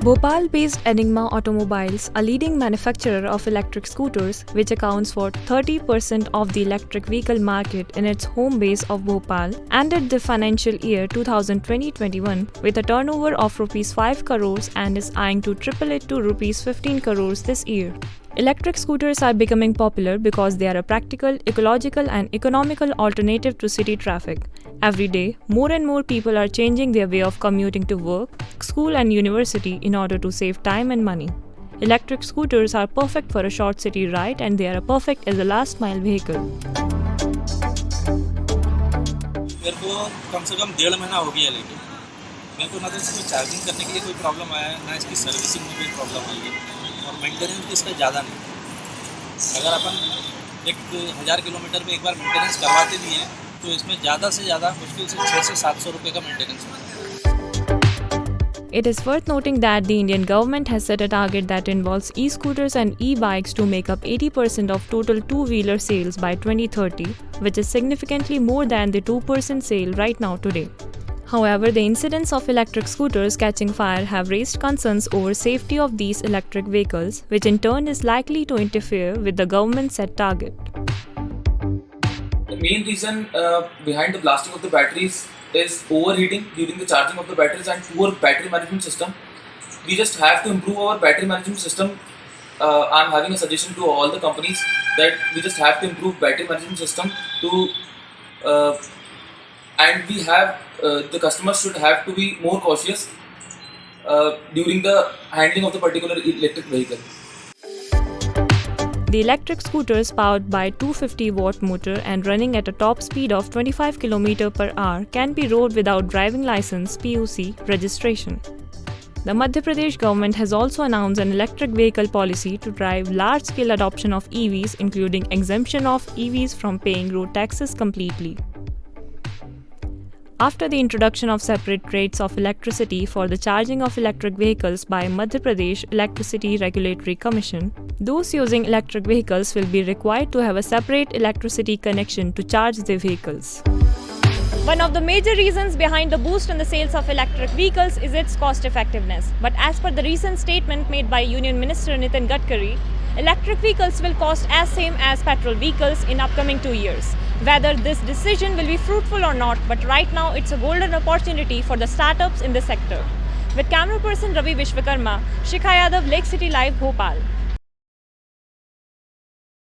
Bhopal-based Enigma Automobiles, a leading manufacturer of electric scooters, which accounts for 30% of the electric vehicle market in its home base of Bhopal, ended the financial year 2020-21 with a turnover of Rs 5 crores and is eyeing to triple it to Rs 15 crores this year. Electric scooters are becoming popular because they are a practical, ecological and economical alternative to city traffic. Every day, more and more people are changing their way of commuting to work, school and university in order to save time and money. Electric scooters are perfect for a short city ride and they are perfect as a last mile vehicle. मेरे को कम से कम 1.5 महीना हो गया लेके मेरे को ना तो इसको चार्जिंग करने के लिए कोई प्रॉब्लम आया है, ना इसकी सर्विसिंग में कोई प्रॉब्लम आई है और मेंटेनेंस भी इसका ज़्यादा नहीं। अगर अपन 1000 किलोमीटर में एक बार मेंटेनेंस करवाते भी हैं तो इसमें ज़्यादा से ज़्यादा मुश्किल से 600 से 700 रुपये का मेंटेनेंस है। It is worth noting that the Indian government has set a target that involves e-scooters and e-bikes to make up 80% of total two-wheeler sales by 2030, which is significantly more than the 2% sale right now today. However, the incidents of electric scooters catching fire have raised concerns over safety of these electric vehicles, which in turn is likely to interfere with the government's set target. The main reason behind the blasting of the batteries is overheating during the charging of the batteries and poor battery management system. We just have to improve our battery management system. I'm having a suggestion to all the companies that we just have to improve battery management system and we have the customers should have to be more cautious during the handling of the particular electric vehicle. The electric scooters powered by 250-watt motor and running at a top speed of 25 km per hour can be rode without driving license (PUC) registration. The Madhya Pradesh government has also announced an electric vehicle policy to drive large-scale adoption of EVs, including exemption of EVs from paying road taxes completely. After the introduction of separate rates of electricity for the charging of electric vehicles by Madhya Pradesh Electricity Regulatory Commission, those using electric vehicles will be required to have a separate electricity connection to charge their vehicles. One of the major reasons behind the boost in the sales of electric vehicles is its cost effectiveness. But as per the recent statement made by Union Minister Nitin Gadkari, electric vehicles will cost as same as petrol vehicles in upcoming 2 years. Whether this decision will be fruitful or not, but right now it's a golden opportunity for the startups in this sector. With camera person Ravi Vishwakarma, Shikha Yadav, Lake City Live, Bhopal.